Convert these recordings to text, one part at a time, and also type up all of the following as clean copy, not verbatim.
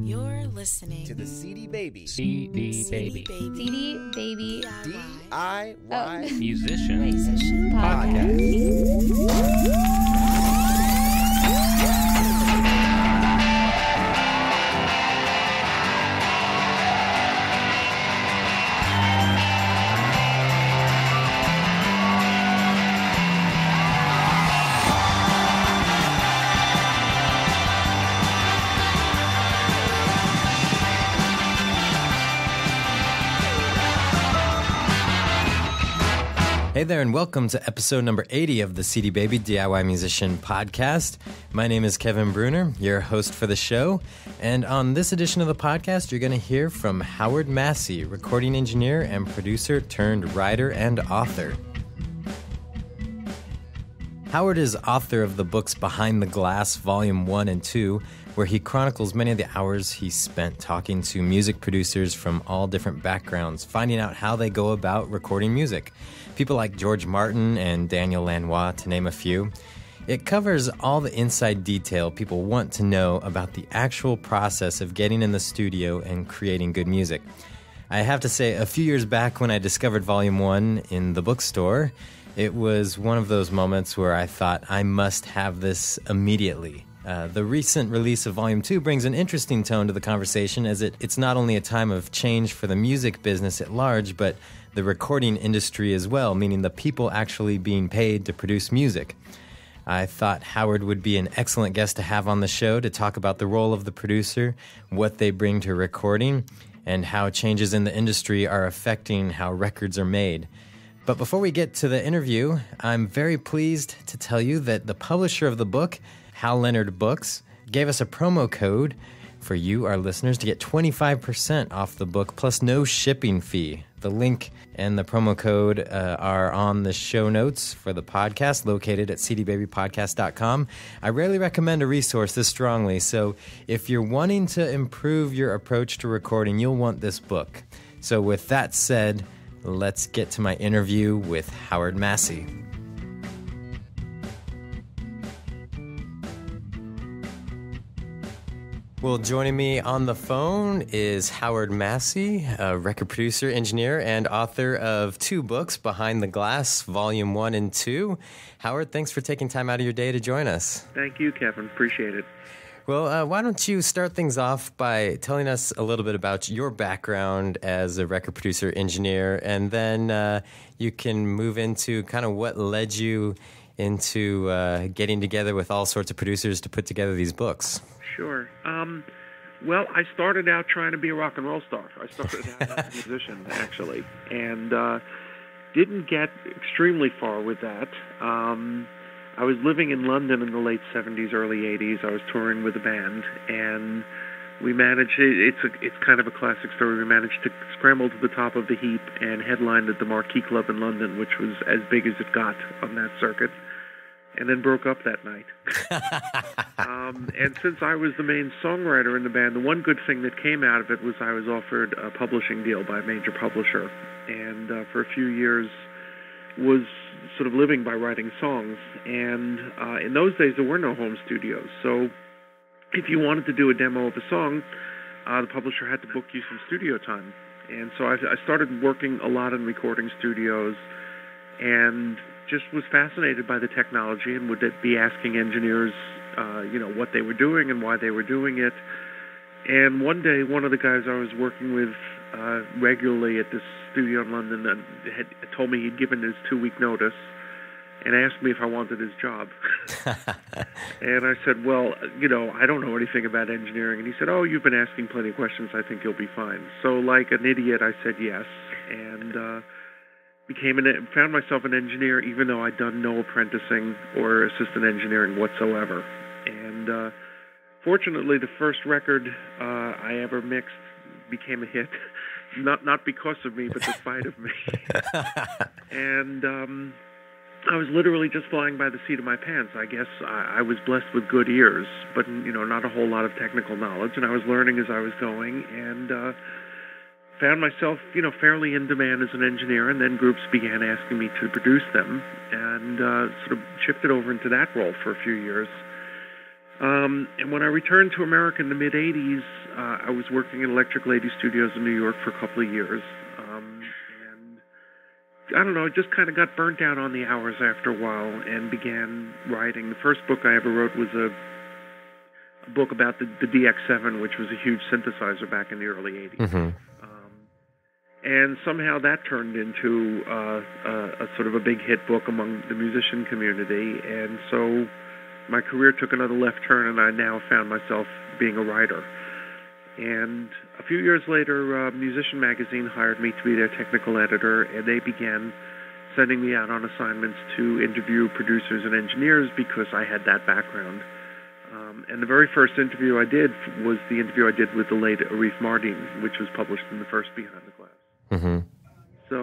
You're listening to the CD Baby DIY Musician Podcast. Hey there, and welcome to episode number 80 of the CD Baby DIY Musician Podcast. My name is Kevin Bruner, your host for the show, and on this edition of the podcast, you're going to hear from Howard Massey, recording engineer and producer turned writer and author. Howard is author of the books Behind the Glass, Volume 1 and 2, where he chronicles many of the hours he spent talking to music producers from all different backgrounds, finding out how they go about recording music. People like George Martin and Daniel Lanois, to name a few. It covers all the inside detail people want to know about the actual process of getting in the studio and creating good music. I have to say, a few years back when I discovered Volume 1 in the bookstore, it was one of those moments where I thought I must have this immediately. The recent release of Volume 2 brings an interesting tone to the conversation, as it's not only a time of change for the music business at large, but the recording industry as well, meaning the people actually being paid to produce music. I thought Howard would be an excellent guest to have on the show to talk about the role of the producer, what they bring to recording, and how changes in the industry are affecting how records are made. But before we get to the interview, I'm very pleased to tell you that the publisher of the book, Hal Leonard Books, gave us a promo code for you, our listeners, to get 25% off the book plus no shipping fee. The link and the promo code are on the show notes for the podcast, located at cdbabypodcast.com. I rarely recommend a resource this strongly, so if you're wanting to improve your approach to recording, you'll want this book. So with that said, let's get to my interview with Howard Massey. Well, joining me on the phone is Howard Massey, a record producer, engineer, and author of two books, Behind the Glass, Volume 1 and 2. Howard, thanks for taking time out of your day to join us. Thank you, Kevin. Appreciate it. Well, why don't you start things off by telling us a little bit about your background as a record producer, engineer, and then you can move into kind of what led you into getting together with all sorts of producers to put together these books. Sure. Well, I started out trying to be a rock and roll star. I started out as a musician, actually, and didn't get extremely far with that. I was living in London in the late 70s, early 80s. I was touring with a band, and we managed, it's kind of a classic story, we managed to scramble to the top of the heap and headlined at the Marquee Club in London, which was as big as it got on that circuit, and then broke up that night. And since I was the main songwriter in the band, the one good thing that came out of it was I was offered a publishing deal by a major publisher, and for a few years was sort of living by writing songs. And in those days, there were no home studios, so if you wanted to do a demo of a song, the publisher had to book you some studio time. And so I started working a lot in recording studios, and just was fascinated by the technology and would be asking engineers, what they were doing and why they were doing it. And one day, one of the guys I was working with regularly at this studio in London had told me he'd given his 2-week notice and asked me if I wanted his job. And I said, well, I don't know anything about engineering. And he said, oh, you've been asking plenty of questions. I think you'll be fine. So like an idiot, I said yes, and found myself an engineer, even though I'd done no apprenticing or assistant engineering whatsoever. And fortunately, the first record I ever mixed became a hit, not because of me, but despite of me. And I was literally just flying by the seat of my pants. I guess I was blessed with good ears, but not a whole lot of technical knowledge, and I was learning as I was going, and found myself, fairly in demand as an engineer, and then groups began asking me to produce them, and sort of shifted over into that role for a few years. And when I returned to America in the mid-'80s, I was working at Electric Lady Studios in New York for a couple of years. And I don't know, I just kind of got burnt out on the hours after a while and began writing. The first book I ever wrote was a book about the DX7, which was a huge synthesizer back in the early 80s. Mm-hmm. And somehow that turned into a sort of a big hit book among the musician community. And so my career took another left turn, and I now found myself being a writer. And a few years later, Musician Magazine hired me to be their technical editor, and they began sending me out on assignments to interview producers and engineers because I had that background. And the very first interview I did was the interview I did with the late Arif Mardin, which was published in the first Behind the Glass. Mm-hmm. So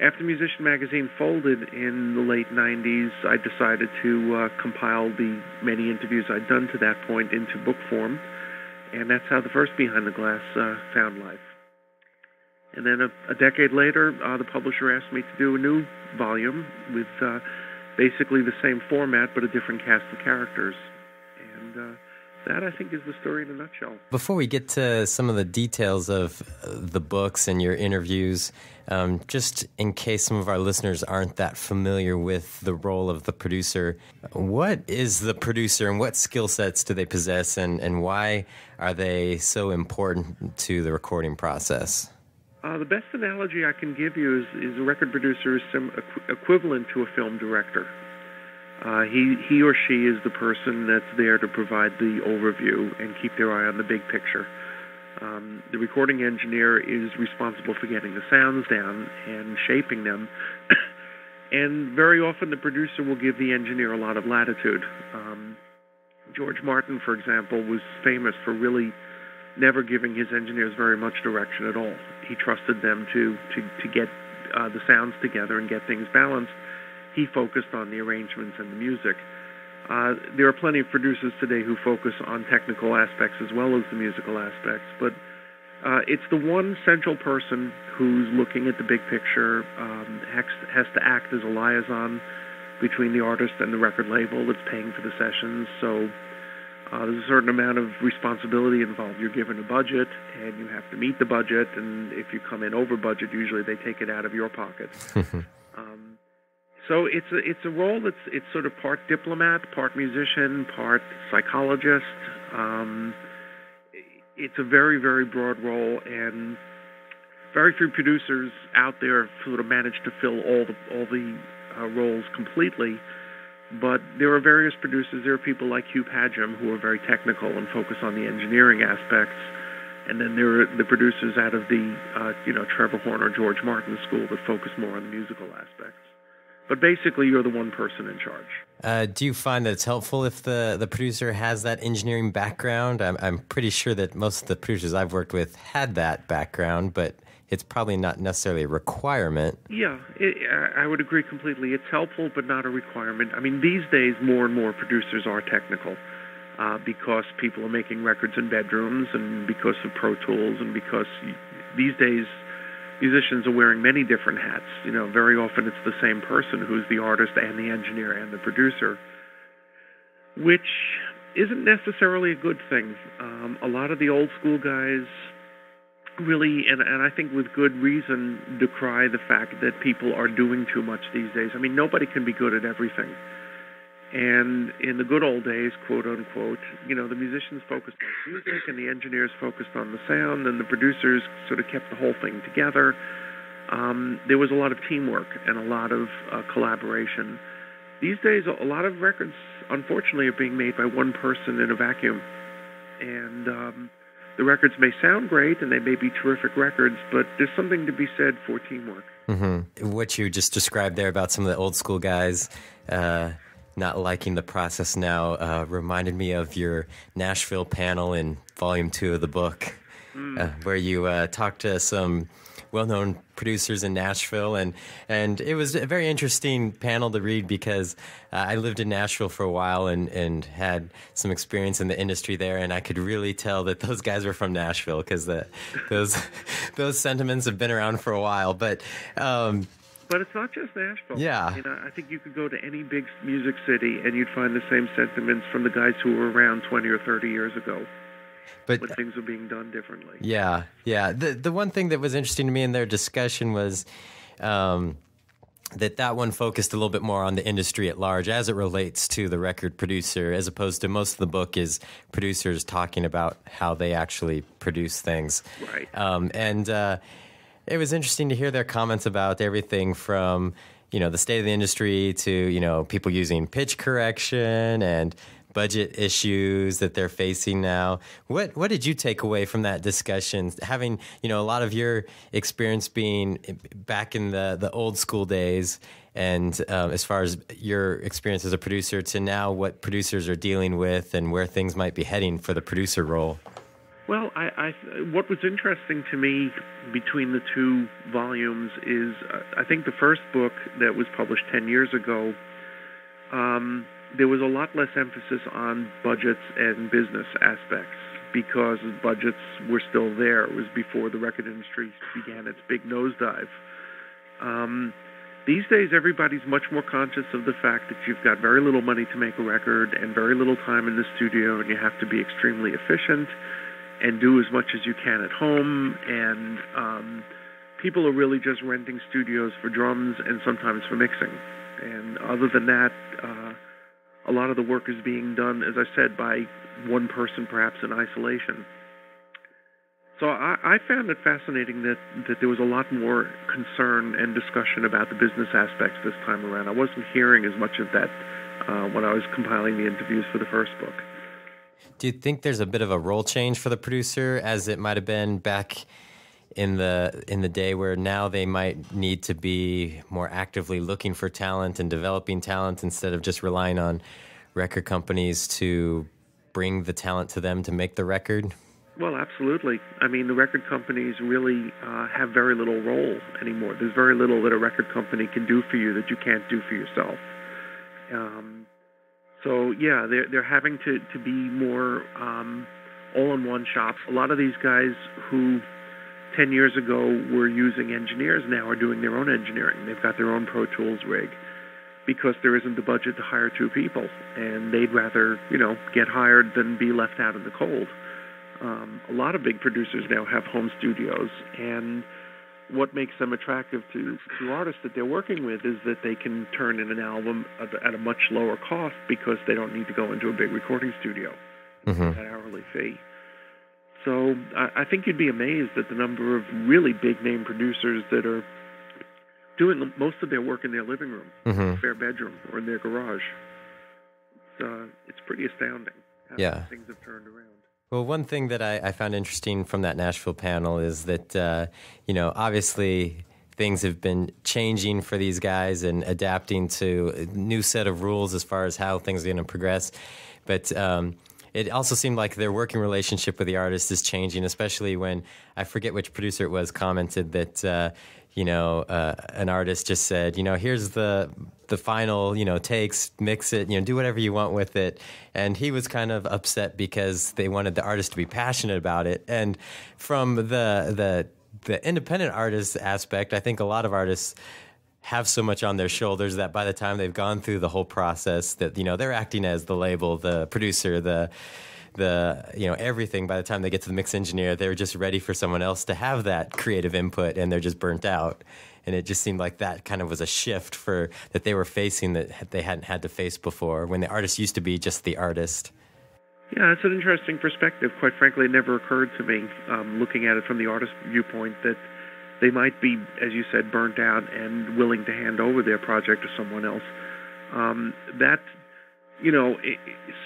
after Musician Magazine folded in the late 90s, I decided to compile the many interviews I'd done to that point into book form, and that's how the first Behind the Glass found life. And then a decade later, the publisher asked me to do a new volume with basically the same format but a different cast of characters. And that, I think, is the story in a nutshell. Before we get to some of the details of the books and your interviews, just in case some of our listeners aren't that familiar with the role of the producer, what is the producer and what skill sets do they possess, and why are they so important to the recording process? The best analogy I can give you is a record producer is equivalent to a film director. He or she is the person that's there to provide the overview and keep their eye on the big picture. The recording engineer is responsible for getting the sounds down and shaping them. And very often the producer will give the engineer a lot of latitude. George Martin, for example, was famous for really never giving his engineers very much direction at all. He trusted them to get the sounds together and get things balanced. He focused on the arrangements and the music. There are plenty of producers today who focus on technical aspects as well as the musical aspects, but it's the one central person who's looking at the big picture, has to act as a liaison between the artist and the record label that's paying for the sessions. So there's a certain amount of responsibility involved. You're given a budget, and you have to meet the budget, and if you come in over budget, usually they take it out of your pocket. So it's a role it's sort of part diplomat, part musician, part psychologist. It's a very, very broad role, and very few producers out there sort of manage to fill all the roles completely. But there are various producers. There are people like Hugh Padgham who are very technical and focus on the engineering aspects. And then there are the producers out of the Trevor Horn or George Martin school that focus more on the musical aspects. But basically, you're the one person in charge. Do you find that it's helpful if the producer has that engineering background? I'm pretty sure that most of the producers I've worked with had that background, but it's probably not necessarily a requirement. Yeah, I would agree completely. It's helpful, but not a requirement. I mean, these days, more and more producers are technical because people are making records in bedrooms and because of Pro Tools and because these days musicians are wearing many different hats. Very often it's the same person who's the artist and the engineer and the producer, which isn't necessarily a good thing. A lot of the old school guys really, and I think with good reason, decry the fact that people are doing too much these days. I mean, nobody can be good at everything. And in the good old days, quote unquote, the musicians focused on music and the engineers focused on the sound and the producers sort of kept the whole thing together. There was a lot of teamwork and a lot of collaboration. These days, a lot of records, unfortunately, are being made by one person in a vacuum. And the records may sound great and they may be terrific records, but there's something to be said for teamwork. Mm-hmm. What you just described there about some of the old school guys not liking the process now reminded me of your Nashville panel in Volume 2 of the book, where you talked to some well-known producers in Nashville, and it was a very interesting panel to read because I lived in Nashville for a while and had some experience in the industry there, and I could really tell that those guys were from Nashville because those sentiments have been around for a while. But But it's not just Nashville. Yeah. I think you could go to any big music city and you'd find the same sentiments from the guys who were around 20 or 30 years ago. But when things were being done differently. Yeah. The one thing that was interesting to me in their discussion was that one focused a little bit more on the industry at large as it relates to the record producer, as opposed to most of the book is producers talking about how they actually produce things. Right. And it was interesting to hear their comments about everything from, the state of the industry to, people using pitch correction and budget issues that they're facing now. What did you take away from that discussion? Having, a lot of your experience being back in the old school days, and as far as your experience as a producer to now what producers are dealing with and where things might be heading for the producer role. Well, what was interesting to me between the two volumes is I think the first book that was published 10 years ago, there was a lot less emphasis on budgets and business aspects because budgets were still there. It was before the record industry began its big nosedive. These days, everybody's much more conscious of the fact that you've got very little money to make a record and very little time in the studio, and you have to be extremely efficient and do as much as you can at home. And people are really just renting studios for drums and sometimes for mixing. And other than that, a lot of the work is being done, as I said, by one person, perhaps in isolation. So I found it fascinating that there was a lot more concern and discussion about the business aspects this time around. I wasn't hearing as much of that when I was compiling the interviews for the first book. Do you think there's a bit of a role change for the producer, as it might have been back in the day, where now they might need to be more actively looking for talent and developing talent instead of just relying on record companies to bring the talent to them to make the record? Well, absolutely. I mean, the record companies really have very little role anymore. There's very little that a record company can do for you that you can't do for yourself. So, yeah, they're having to be more all-in-one shop. A lot of these guys who 10 years ago were using engineers now are doing their own engineering. They've got their own Pro Tools rig because there isn't the budget to hire two people, and they'd rather, get hired than be left out in the cold. A lot of big producers now have home studios, and what makes them attractive to artists that they're working with is that they can turn in an album at a much lower cost because they don't need to go into a big recording studio at an hourly fee. So I think you'd be amazed at the number of really big-name producers that are doing most of their work in their living room, their bedroom, or in their garage. It's pretty astounding how things have turned around. Well, one thing that I found interesting from that Nashville panel is that, obviously things have been changing for these guys and adapting to a new set of rules as far as how things are going to progress. But it also seemed like their working relationship with the artist is changing, especially when, I forget which producer it was, commented that, an artist just said, here's the final, takes, mix it, do whatever you want with it. And he was kind of upset because they wanted the artist to be passionate about it. And from the independent artist aspect, I think a lot of artists have so much on their shoulders that by the time they've gone through the whole process that, they're acting as the label, the producer, the everything. By the time they get to the mix engineer, they're just ready for someone else to have that creative input, and they're just burnt out. And it just seemed like that kind of was a shift that they were facing that they hadn't had to face before, when the artist used to be just the artist. Yeah, it's an interesting perspective. Quite frankly, it never occurred to me, looking at it from the artist viewpoint, that they might be, as you said, burnt out and willing to hand over their project to someone else.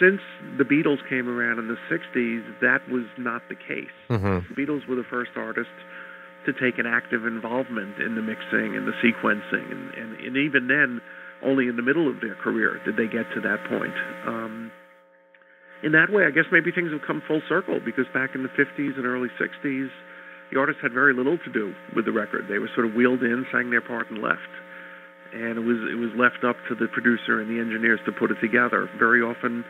Since the Beatles came around in the 60s, that was not the case. The Beatles were the first artists to take an active involvement in the mixing and the sequencing, and even then, only in the middle of their career did they get to that point. In that way, I guess maybe things have come full circle, because back in the 50s and early 60s, the artists had very little to do with the record. They were sort of wheeled in, sang their part, and left. And it was left up to the producer and the engineers to put it together. Very often,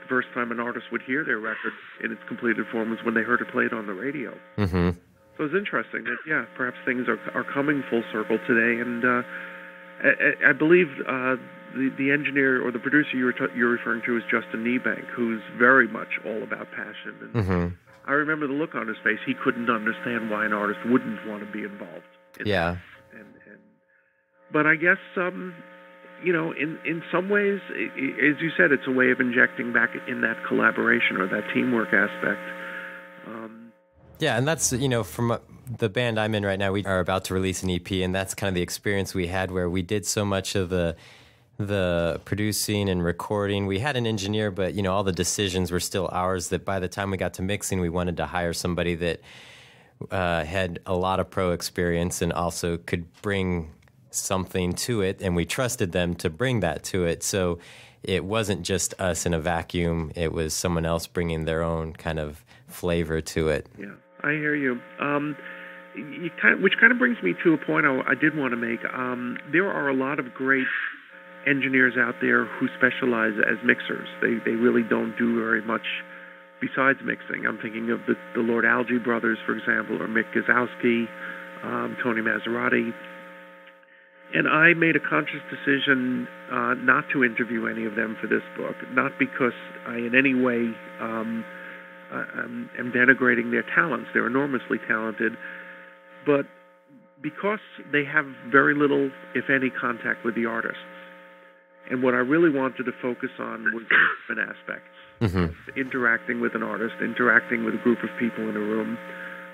the first time an artist would hear their record in its completed form was when they heard it played on the radio. So it's interesting that, perhaps things are coming full circle today, and I believe the engineer or the producer you're referring to is Justin Niebank, who's very much all about passion. And Mm-hmm. I remember the look on his face. He couldn't understand why an artist wouldn't want to be involved in Yeah. that. But I guess, in some ways, as you said, it's a way of injecting back in that collaboration or that teamwork aspect. Yeah, and that's, from the band I'm in right now, we are about to release an EP, and that's kind of the experience we had where we did so much of the producing and recording. We had an engineer, but, all the decisions were still ours, that by the time we got to mixing, we wanted to hire somebody that had a lot of pro experience and also could bring something to it, and we trusted them to bring that to it. So it wasn't just us in a vacuum. It was someone else bringing their own kind of flavor to it. Yeah, I hear you. Which kind of brings me to a point I did want to make. There are a lot of great engineers out there who specialize as mixers. They really don't do very much besides mixing. I'm thinking of the Lord Alge brothers, for example, or Mick Gazowski, Tony Maserati. And I made a conscious decision not to interview any of them for this book, not because I in any way am denigrating their talents. They're enormously talented, but because they have very little, if any, contact with the artists. And what I really wanted to focus on was the human aspects, Mm-hmm. interacting with an artist, interacting with a group of people in a room,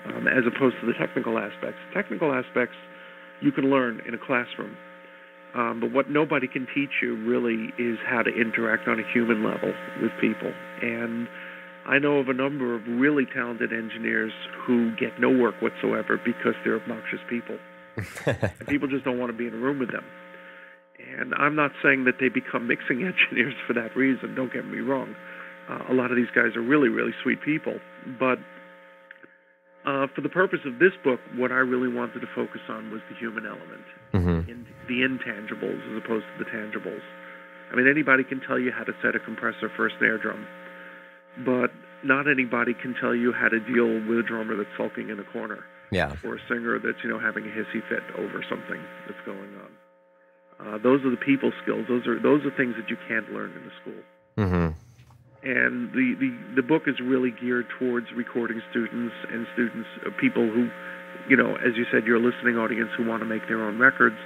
as opposed to the technical aspects. Technical aspects you can learn in a classroom. But what nobody can teach you really is how to interact on a human level with people. And I know of a number of really talented engineers who get no work whatsoever because they're obnoxious people. And people just don't want to be in a room with them. And I'm not saying that they become mixing engineers for that reason. Don't get me wrong. A lot of these guys are really, really sweet people. But for the purpose of this book, what I really wanted to focus on was the human element, the intangibles as opposed to the tangibles. I mean, anybody can tell you how to set a compressor for a snare drum, but not anybody can tell you how to deal with a drummer that's sulking in a corner, or a singer that's having a hissy fit over something that's going on. Those are the people skills. Those are things that you can't learn in the school. Mm-hmm. And the book is really geared towards recording students and people who, as you said, your listening audience who want to make their own records.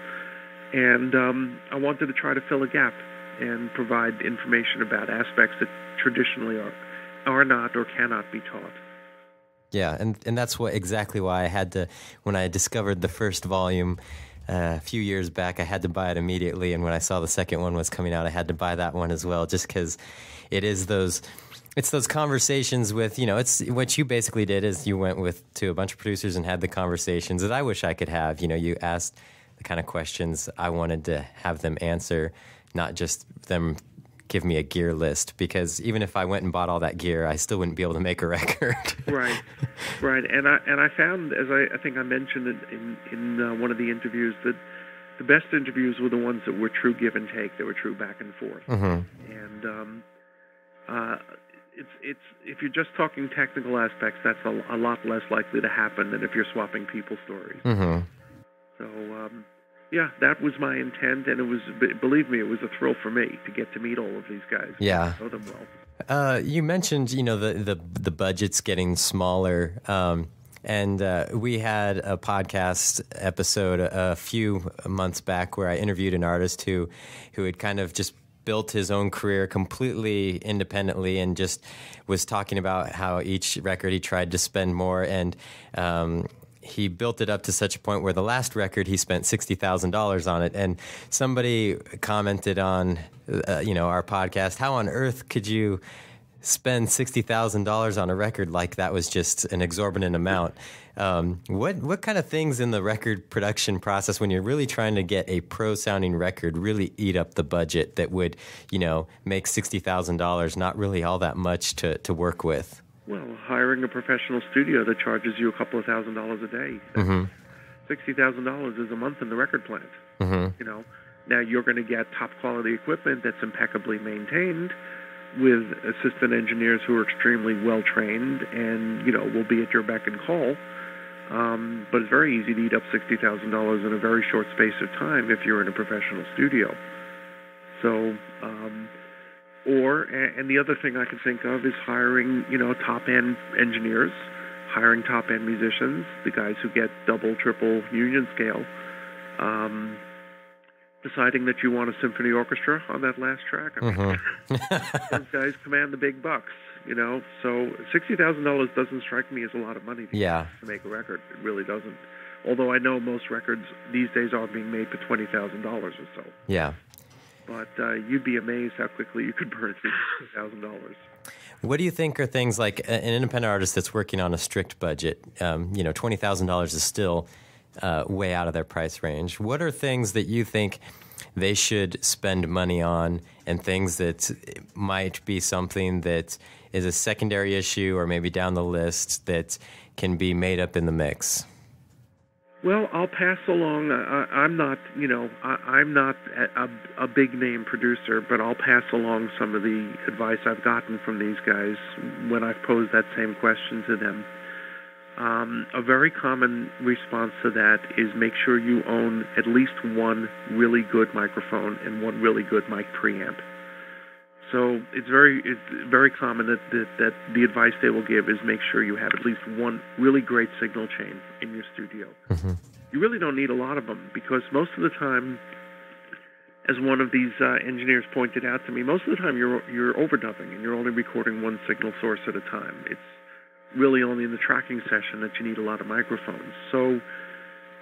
And I wanted to try to fill a gap and provide information about aspects that traditionally are not or cannot be taught. Yeah, and that's exactly why I had to, when I discovered the first volume a few years back, I had to buy it immediately. And when I saw the second one was coming out, I had to buy that one as well, just because it's those conversations with, it's what you basically did is you went to a bunch of producers and had the conversations that I wish I could have. You asked the kind of questions I wanted to have them answer, not just them give me a gear list, because even if I went and bought all that gear, I still wouldn't be able to make a record. Right. And I found, as I think I mentioned in one of the interviews, that the best interviews were the ones that were true give and take, that were true back and forth. Mm-hmm. And it's if you're just talking technical aspects, that's a lot less likely to happen than if you're swapping people stories. Mm-hmm. So yeah, that was my intent, and it was, believe me, it was a thrill for me to get to meet all of these guys. Yeah, know them well. You mentioned the budget's getting smaller. And we had a podcast episode a few months back where I interviewed an artist who had kind of just built his own career completely independently and just was talking about how each record he tried to spend more, and he built it up to such a point where the last record he spent $60,000 on it. And somebody commented on our podcast, how on earth could you spend $60,000 on a record like that was just an exorbitant amount? What kind of things in the record production process, when you're really trying to get a pro-sounding record, really eat up the budget that would, make $60,000 not really all that much to work with? Well, hiring a professional studio that charges you a couple of $1,000s a day. Mm-hmm. $60,000 is a month in the record plant. Mm-hmm. Now you're going to get top quality equipment that's impeccably maintained, with assistant engineers who are extremely well trained and will be at your beck and call. But it's very easy to eat up $60,000 in a very short space of time if you're in a professional studio. So, and the other thing I can think of is hiring, top-end engineers, hiring top-end musicians, the guys who get double, triple union scale, deciding that you want a symphony orchestra on that last track. I mean, those guys command the big bucks, So $60,000 doesn't strike me as a lot of money to make a record. It really doesn't. Although I know most records these days are being made for $20,000 or so. Yeah. But you'd be amazed how quickly you could burn $60,000. What do you think are things like an independent artist that's working on a strict budget? $20,000 is still way out of their price range. What are things that you think they should spend money on, and things that might be something that is a secondary issue or maybe down the list that can be made up in the mix? Well, I'll pass along. I'm not, I'm not a big name producer, but I'll pass along some of the advice I've gotten from these guys when I've posed that same question to them. A very common response to that is make sure you own at least one really good microphone and one really good mic preamp. So it's very common that the advice they will give is make sure you have at least one really great signal chain in your studio. Mm-hmm. You really don't need a lot of them, because most of the time, as one of these engineers pointed out to me, most of the time you're overdubbing and you're only recording one signal source at a time. It's really only in the tracking session that you need a lot of microphones. So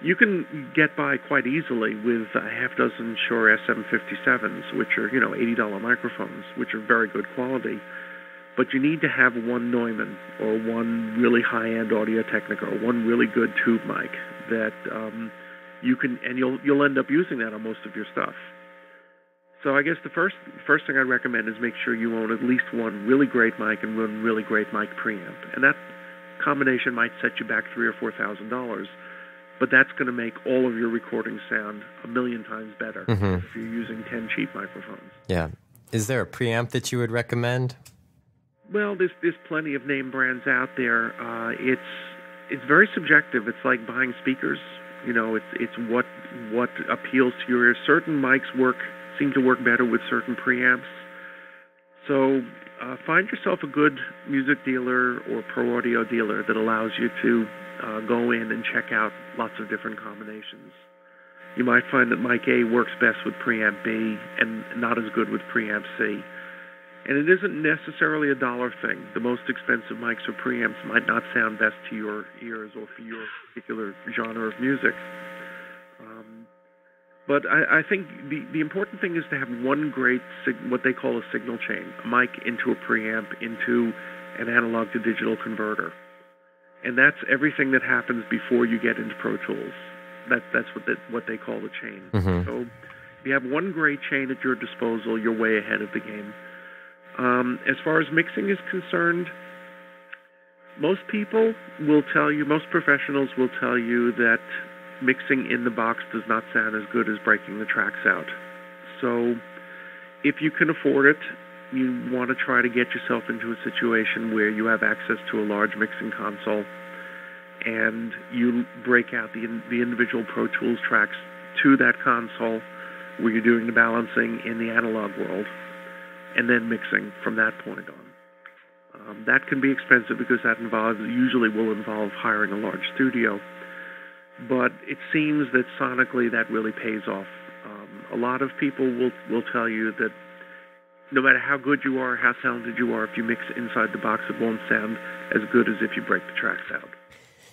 you can get by quite easily with a half dozen Shure SM57s, which are, $80 microphones, which are very good quality. But you need to have one Neumann or one really high-end Audio-Technica or one really good tube mic that you can, and you'll end up using that on most of your stuff. So I guess the first thing I'd recommend is make sure you own at least one really great mic and one really great mic preamp. And that combination might set you back $3,000 or $4,000. But that's going to make all of your recordings sound a million times better if you're using 10 cheap microphones. Yeah. Is there a preamp that you would recommend? Well, there's plenty of name brands out there. It's very subjective. It's like buying speakers. It's what appeals to your ears. Certain mics seem to work better with certain preamps. So find yourself a good music dealer or pro audio dealer that allows you to go in and check out lots of different combinations. You might find that mic A works best with preamp B and not as good with preamp C. And it isn't necessarily a dollar thing. The most expensive mics or preamps might not sound best to your ears or for your particular genre of music. But I think the important thing is to have one great, what they call a signal chain, a mic into a preamp, into an analog to digital converter. And that's everything that happens before you get into Pro Tools. That's what they call the chain. Mm-hmm. So if you have one great chain at your disposal, you're way ahead of the game. As far as mixing is concerned, most professionals will tell you that mixing in the box does not sound as good as breaking the tracks out. So if you can afford it, you want to try to get yourself into a situation where you have access to a large mixing console and you break out the individual Pro Tools tracks to that console where you're doing the balancing in the analog world and then mixing from that point on. That can be expensive because that usually will involve hiring a large studio. But it seems that sonically that really pays off. A lot of people will tell you that no matter how good you are, how talented you are, if you mix inside the box, it won't sound as good as if you break the tracks out.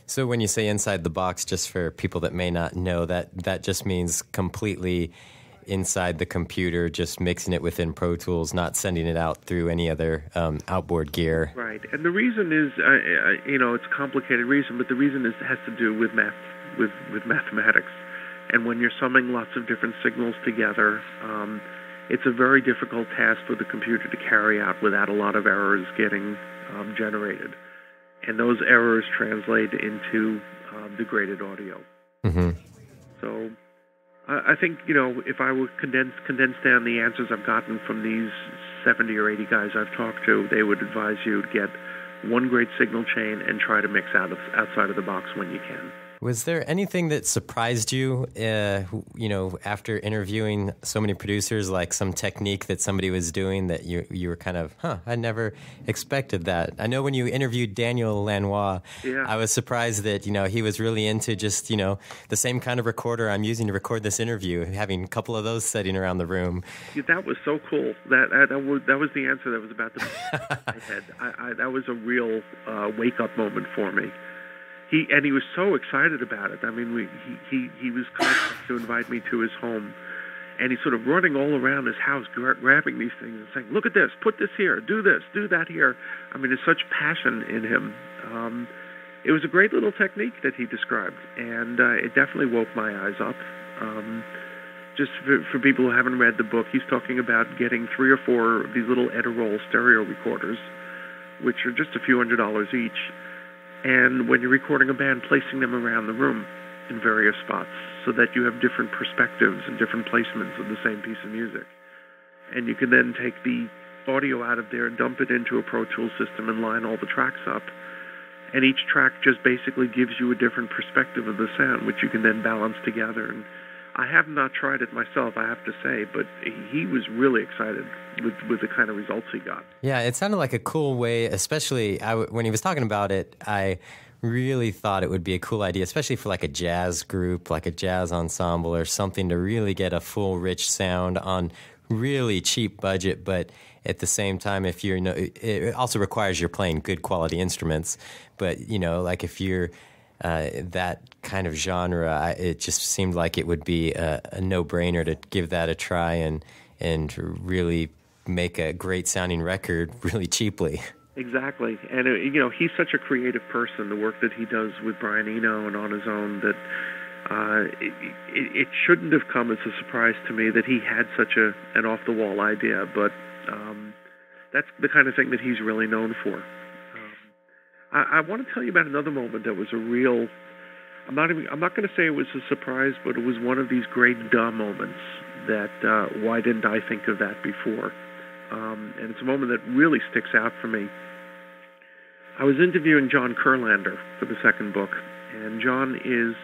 So when you say inside the box, just for people that may not know, that just means completely inside the computer, just mixing it within Pro Tools, not sending it out through any other outboard gear. Right. And the reason is, it's a complicated reason, but the reason has to do with math. With mathematics. And when you're summing lots of different signals together, it's a very difficult task for the computer to carry out without a lot of errors getting generated. And those errors translate into degraded audio. Mm-hmm. So I think, if I were condense down the answers I've gotten from these 70 or 80 guys I've talked to, they would advise you to get one great signal chain and try to mix outside of the box when you can. Was there anything that surprised you, after interviewing so many producers, like some technique that somebody was doing that you were kind of, I never expected that. I know when you interviewed Daniel Lanois, I was surprised that, he was really into just, the same kind of recorder I'm using to record this interview, having a couple of those sitting around the room. Yeah, that was so cool. That was the answer that was about to be in my head. That was a real wake-up moment for me. He was so excited about it. I mean, he was kind to invite me to his home, and he's sort of running all around his house, grabbing these things and saying, "Look at this! Put this here! Do this! Do that here!" I mean, there's such passion in him. It was a great little technique that he described, and it definitely woke my eyes up. Just for people who haven't read the book, he's talking about getting 3 or 4 of these little Edirol stereo recorders, which are just a few $100s each. And when you're recording a band, placing them around the room in various spots so that you have different perspectives and different placements of the same piece of music. And you can then take the audio out of there and dump it into a Pro Tools system and line all the tracks up. And each track just basically gives you a different perspective of the sound, which you can then balance together. And I have not tried it myself, I have to say, but he was really excited with the kind of results he got. Yeah, it sounded like a cool way, especially when he was talking about it, I really thought it would be a cool idea, especially for like a jazz group, like a jazz ensemble or something, to really get a full, rich sound on really cheap budget, but at the same time, if you're, it also requires you're playing good quality instruments, but, like if you're that kind of genre, it just seemed like it would be a no-brainer to give that a try and really make a great sounding record really cheaply. Exactly. And, he's such a creative person, the work that he does with Brian Eno and on his own, that it shouldn't have come as a surprise to me that he had such an off-the-wall idea, but that's the kind of thing that he's really known for. I want to tell you about another moment that was a real, I'm not going to say it was a surprise, but it was one of these great duh moments that, why didn't I think of that before? And it's a moment that really sticks out for me. I was interviewing John Kurlander for the second book, and John is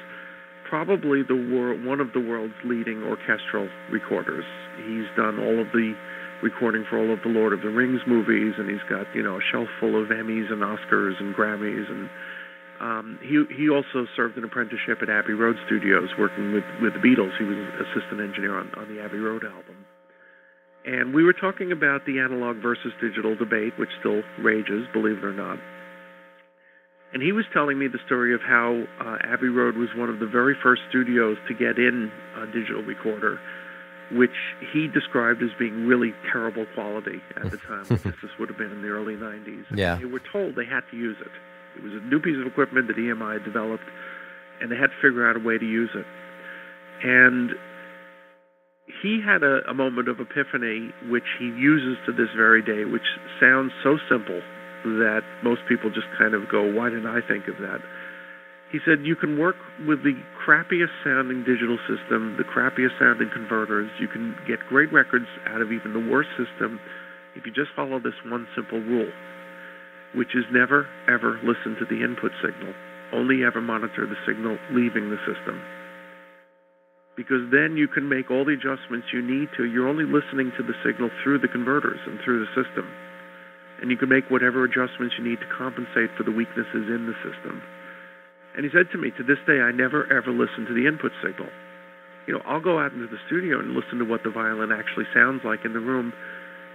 probably one of the world's leading orchestral recorders. He's done all of the recording for all of the Lord of the Rings movies, and he's got a shelf full of Emmys and Oscars and Grammys, and he also served an apprenticeship at Abbey Road Studios working with the Beatles. He was assistant engineer on the Abbey Road album, and we were talking about the analog versus digital debate, which still rages, believe it or not. And he was telling me the story of how Abbey Road was one of the very first studios to get in a digital recorder, which he described as being really terrible quality at the time. This would have been in the early 90s. Yeah. They were told they had to use it. It was a new piece of equipment that EMI had developed, and they had to figure out a way to use it. And he had a moment of epiphany, which he uses to this very day, which sounds so simple that most people just kind of go, why didn't I think of that? He said, you can work with the crappiest sounding digital system, the crappiest sounding converters. You can get great records out of even the worst system if you just follow this one simple rule, which is never, ever listen to the input signal. Only ever monitor the signal leaving the system. Because then you can make all the adjustments you need to. You're only listening to the signal through the converters and through the system. And you can make whatever adjustments you need to compensate for the weaknesses in the system. And he said to me, to this day, I never, ever listen to the input signal. I'll go out into the studio and listen to what the violin actually sounds like in the room.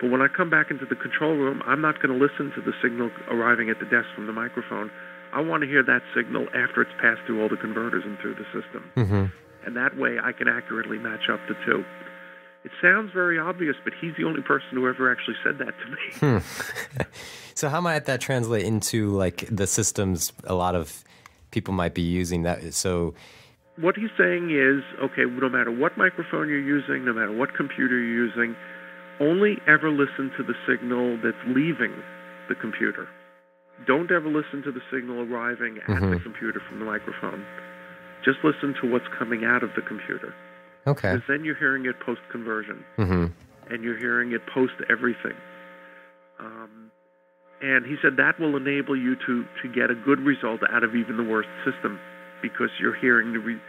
But when I come back into the control room, I'm not going to listen to the signal arriving at the desk from the microphone. I want to hear that signal after it's passed through all the converters and through the system. Mm-hmm. And that way I can accurately match up the two. It sounds very obvious, but he's the only person who ever actually said that to me. So how might that translate into like the systems a lot of people might be using that? So what he's saying is, okay, no matter what microphone you're using, no matter what computer you're using, only ever listen to the signal that's leaving the computer. Don't ever listen to the signal arriving at the computer from the microphone. Just listen to what's coming out of the computer. Okay. Because then you're hearing it post-conversion. Mm-hmm. And you're hearing it post-everything. And he said that will enable you to get a good result out of even the worst system, because you're hearing in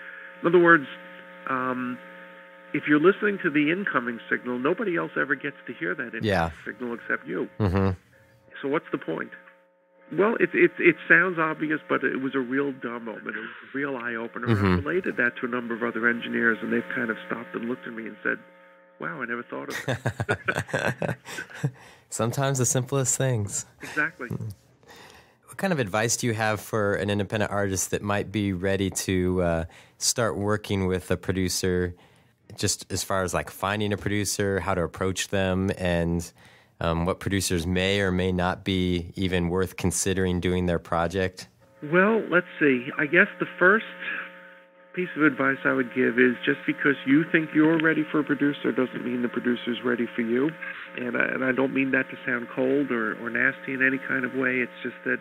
other words, if you're listening to the incoming signal, nobody else ever gets to hear that incoming signal except you. Mm-hmm. So what's the point? Well, it sounds obvious, but it was a real dumb moment. It was a real eye-opener. Mm-hmm. I related that to a number of other engineers, and they've kind of stopped and looked at me and said, wow, I never thought of that. Sometimes the simplest things. Exactly. What kind of advice do you have for an independent artist that might be ready to start working with a producer, just as far as like finding a producer, how to approach them, and what producers may or may not be even worth considering doing their project? Well, let's see. I guess the first piece of advice I would give is, just because you think you're ready for a producer doesn't mean the producer's ready for you. And I don't mean that to sound cold or nasty in any kind of way. It's just that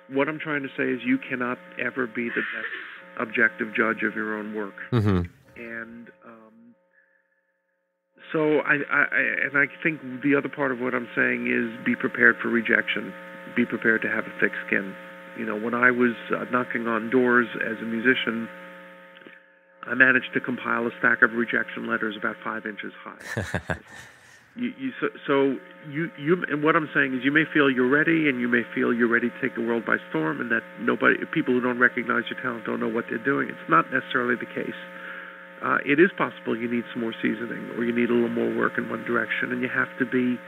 what I'm trying to say is you cannot ever be the best objective judge of your own work. Mm-hmm. And so I think the other part of what I'm saying is be prepared for rejection. Be prepared to have a thick skin. You know, when I was knocking on doors as a musician, I managed to compile a stack of rejection letters about 5 inches high. And what I'm saying is, you may feel you're ready, and you may feel you're ready to take the world by storm, and that people who don't recognize your talent don't know what they're doing. It's not necessarily the case. It is possible you need some more seasoning, or you need a little more work in one direction, and you have to be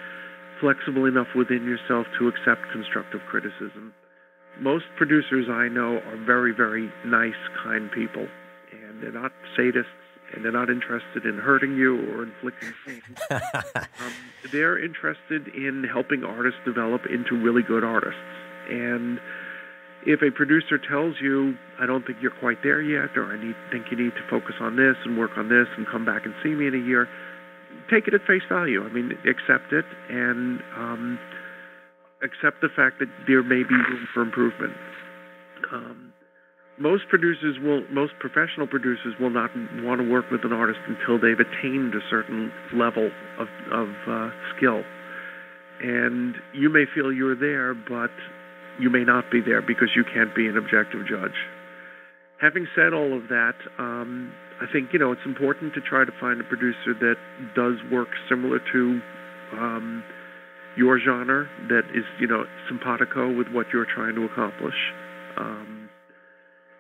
flexible enough within yourself to accept constructive criticism. Most producers I know are very, very nice, kind people, and they're not sadists, and they're not interested in hurting you or inflicting pain. They're interested in helping artists develop into really good artists. And if a producer tells you, I don't think you're quite there yet, or think you need to focus on this and work on this and come back and see me in a year, take it at face value. I mean, accept it, and accept the fact that there may be room for improvement. Most professional producers will not want to work with an artist until they've attained a certain level of skill. And you may feel you're there, but you may not be there because you can't be an objective judge. Having said all of that, I think, it's important to try to find a producer that does work similar to your genre, that is, simpatico with what you're trying to accomplish.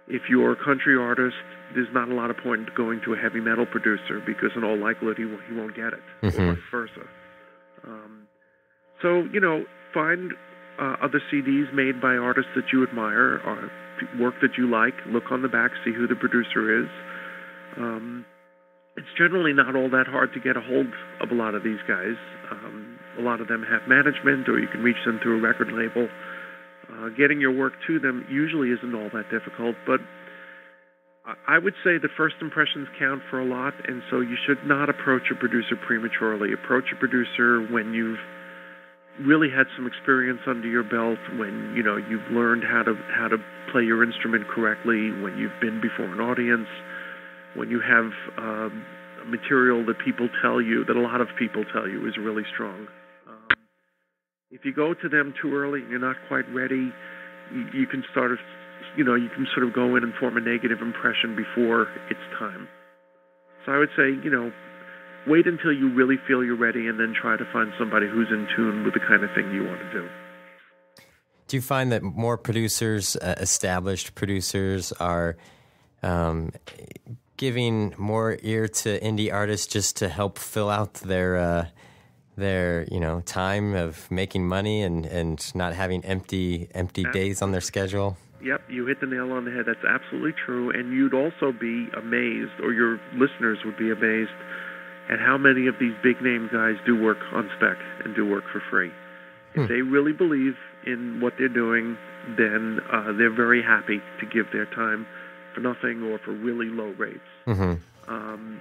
If you're a country artist, there's not a lot of point in going to a heavy metal producer, because in all likelihood he won't get it, mm-hmm. or vice versa. So, find other CDs made by artists that you admire, or work that you like. Look on the back, see who the producer is. It's generally not all that hard to get a hold of a lot of these guys. A lot of them have management, or you can reach them through a record label. Getting your work to them usually isn't all that difficult, but I would say the first impressions count for a lot, and so you should not approach a producer prematurely. Approach a producer when you've really had some experience under your belt, when you've learned how to play your instrument correctly, when you've been before an audience, when you have material that a lot of people tell you is really strong. If you go to them too early and you're not quite ready, you can sort of go in and form a negative impression before it's time. So I would say, wait until you really feel you're ready, and then try to find somebody who's in tune with the kind of thing you want to do. Do you find that more producers, established producers, are giving more ear to indie artists just to help fill out their time of making money and not having empty days on their schedule? Yep, you hit the nail on the head. That's absolutely true. And you'd also be amazed, or your listeners would be amazed, at how many of these big-name guys do work on spec and do work for free. If they really believe in what they're doing, then they're very happy to give their time for nothing or for really low rates. Mm-hmm.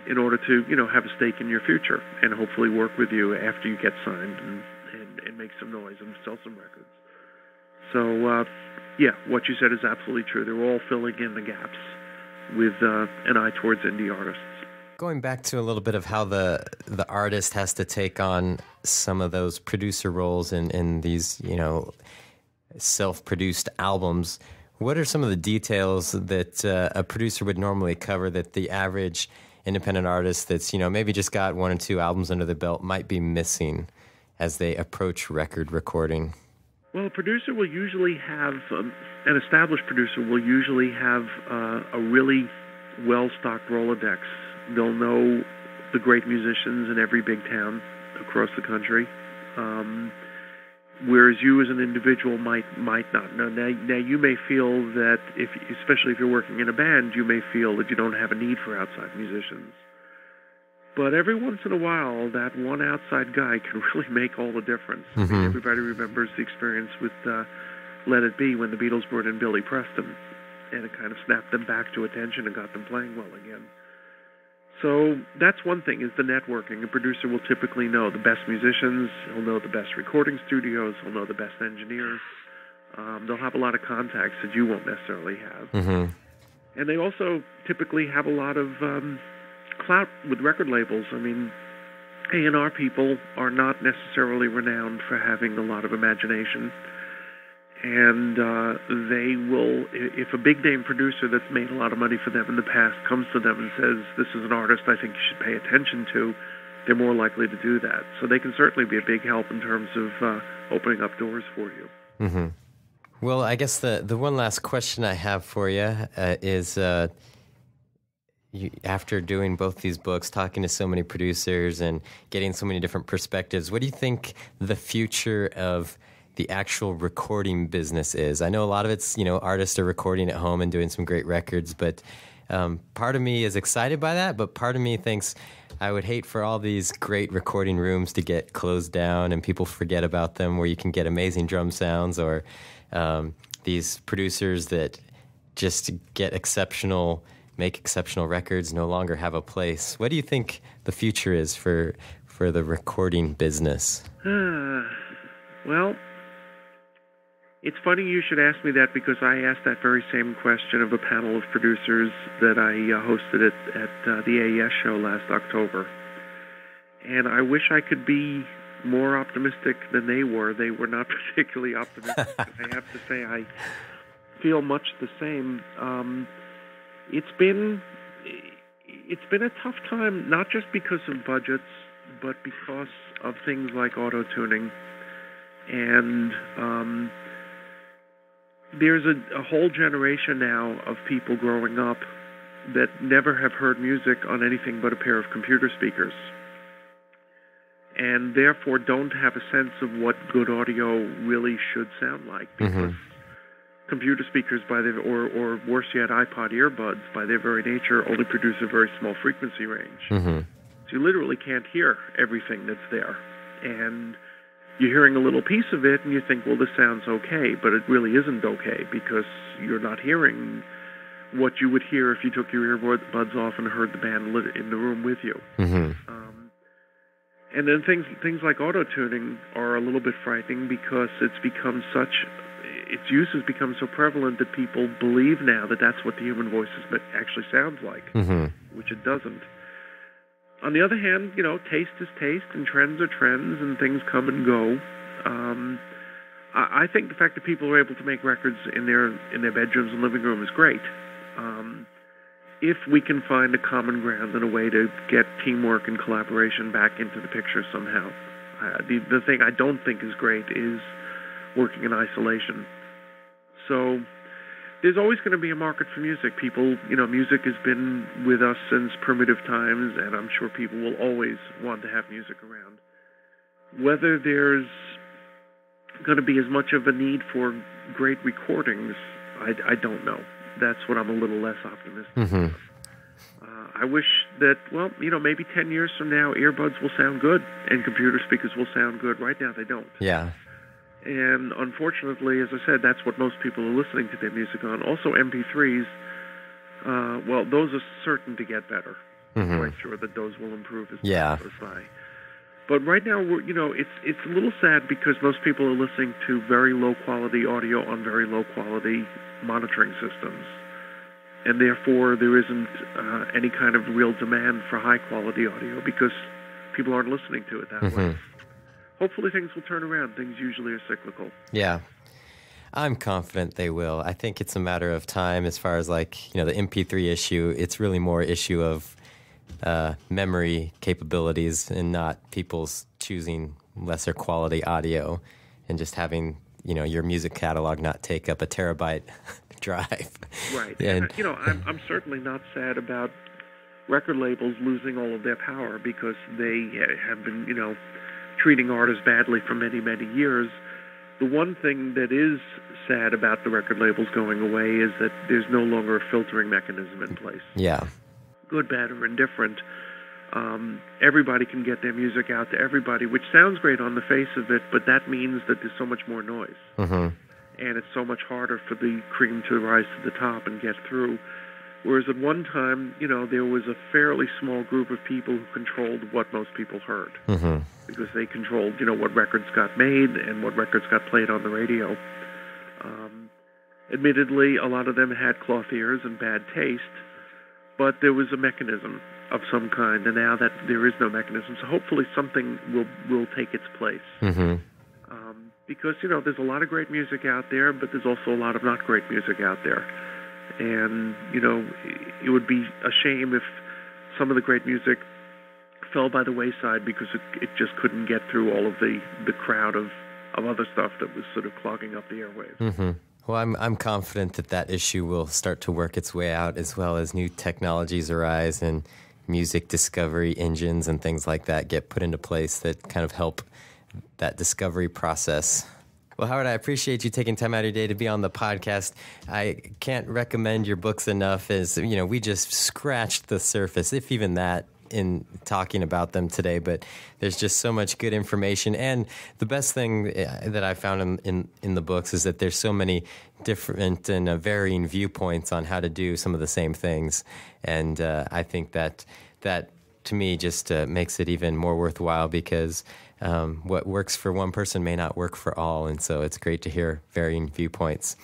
In order to, have a stake in your future and hopefully work with you after you get signed and make some noise and sell some records. So, what you said is absolutely true. They're all filling in the gaps with an eye towards indie artists. Going back to a little bit of how the artist has to take on some of those producer roles in these, self-produced albums, what are some of the details that a producer would normally cover that the average independent artist that's, maybe just got one or two albums under the belt might be missing as they approach record recording? Well, a producer will usually have, an established producer will usually have a really well-stocked Rolodex. They'll know the great musicians in every big town across the country, whereas you as an individual might not know. Now you may feel that, especially if you're working in a band, you may feel that you don't have a need for outside musicians. But every once in a while, that one outside guy can really make all the difference. I mean, everybody remembers the experience with Let It Be when the Beatles brought in Billy Preston, and it kind of snapped them back to attention and got them playing well again. So that's one thing, is the networking. A producer will typically know the best musicians, he'll know the best recording studios, he'll know the best engineers. They'll have a lot of contacts that you won't necessarily have. And they also typically have a lot of clout with record labels. I mean, A&R people are not necessarily renowned for having a lot of imagination. And they will, if a big-name producer that's made a lot of money for them in the past comes to them and says, this is an artist I think you should pay attention to, they're more likely to do that. So they can certainly be a big help in terms of opening up doors for you. Well, I guess the one last question I have for you is, after doing both these books, talking to so many producers and getting so many different perspectives, what do you think the future of the actual recording business is? I know a lot of it's, artists are recording at home and doing some great records, but part of me is excited by that, but part of me thinks I would hate for all these great recording rooms to get closed down and people forget about them, where you can get amazing drum sounds, or these producers that just make exceptional records no longer have a place. What do you think the future is for the recording business? Well, it's funny you should ask me that, because I asked that very same question of a panel of producers that I hosted at the AES show last October. And I wish I could be more optimistic than they were. They were not particularly optimistic. I have to say I feel much the same. It's been a tough time, not just because of budgets, but because of things like auto-tuning. And there's a whole generation now of people growing up that never have heard music on anything but a pair of computer speakers, and therefore don't have a sense of what good audio really should sound like, because computer speakers, or worse yet, iPod earbuds, by their very nature, only produce a very small frequency range. So you literally can't hear everything that's there. And you're hearing a little piece of it, and you think, well, this sounds okay, but it really isn't okay, because you're not hearing what you would hear if you took your earbuds off and heard the band in the room with you. And then things like auto-tuning are a little bit frightening, because its use has become so prevalent that people believe now that that's what the human voice actually sounds like, which it doesn't. On the other hand, taste is taste, and trends are trends, and things come and go. I think the fact that people are able to make records in their bedrooms and living room is great. If we can find a common ground and a way to get teamwork and collaboration back into the picture somehow. The thing I don't think is great is working in isolation. So there's always going to be a market for music. People, music has been with us since primitive times, and I'm sure people will always want to have music around. Whether there's going to be as much of a need for great recordings, I don't know. That's what I'm a little less optimistic about. I wish that, maybe 10 years from now, earbuds will sound good and computer speakers will sound good. Right now, they don't. Yeah. And unfortunately, as I said, that's what most people are listening to their music on. Also, MP3s, those are certain to get better. I'm quite sure that those will improve as time goes by. But right now, it's a little sad, because most people are listening to very low-quality audio on very low-quality monitoring systems. and therefore there isn't any kind of real demand for high-quality audio because people aren't listening to it that way. Hopefully things will turn around. Things usually are cyclical. Yeah. I'm confident they will. I think it's a matter of time as far as the MP3 issue. It's really more issue of memory capabilities and not people's choosing lesser quality audio and just having, your music catalog not take up a terabyte drive. Right. And I'm certainly not sad about record labels losing all of their power because they have been, treating artists badly for many, many years. The one thing that is sad about the record labels going away is that there's no longer a filtering mechanism in place. Yeah. Good, bad, or indifferent. Everybody can get their music out to everybody, which sounds great on the face of it, but that means that there's so much more noise. And it's so much harder for the cream to rise to the top and get through. Whereas at one time, there was a fairly small group of people who controlled what most people heard. Because they controlled, what records got made and what records got played on the radio. Admittedly, a lot of them had cloth ears and bad taste, but there was a mechanism of some kind, and now that there is no mechanism, so hopefully something will take its place. Because, there's a lot of great music out there, but there's also a lot of not great music out there. And, it would be a shame if some of the great music fell by the wayside because it just couldn't get through all of the crowd of other stuff that was sort of clogging up the airwaves. Well, I'm confident that issue will start to work its way out as well as new technologies arise and music discovery engines and things like that get put into place that kind of help that discovery process. Well, Howard, I appreciate you taking time out of your day to be on the podcast. I can't recommend your books enough as, we just scratched the surface, if even that, in talking about them today, but there's just so much good information. And the best thing that I found in the books is that there's so many different and varying viewpoints on how to do some of the same things. And I think that to me just makes it even more worthwhile because what works for one person may not work for all. And so it's great to hear varying viewpoints.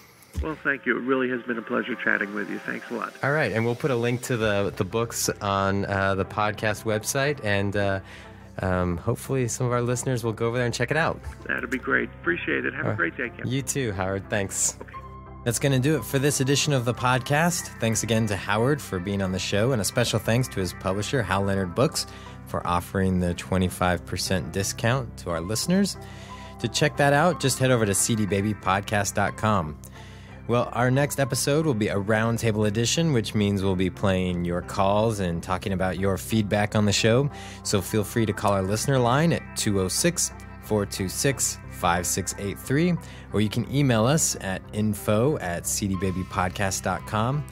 Well, thank you. It really has been a pleasure chatting with you. Thanks a lot. All right. And we'll put a link to the books on the podcast website. And hopefully some of our listeners will go over there and check it out. That'd be great. Appreciate it. Have a great day, Kim. You too, Howard. Thanks. Okay. That's going to do it for this edition of the podcast. Thanks again to Howard for being on the show. And a special thanks to his publisher, Hal Leonard Books, for offering the 25% discount to our listeners. To check that out, just head over to cdbabypodcast.com. Well, our next episode will be a roundtable edition, which means we'll be playing your calls and talking about your feedback on the show. So feel free to call our listener line at 206-426-5683, or you can email us at info@cdbabypodcast.com.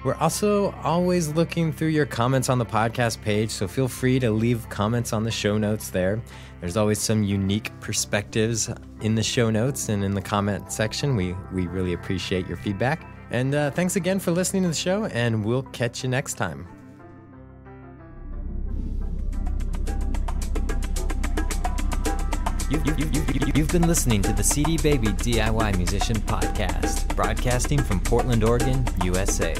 We're also always looking through your comments on the podcast page, so feel free to leave comments on the show notes there. There's always some unique perspectives in the show notes and in the comment section. We really appreciate your feedback. And thanks again for listening to the show, and we'll catch you next time. You've been listening to the CD Baby DIY Musician Podcast, broadcasting from Portland, Oregon, USA.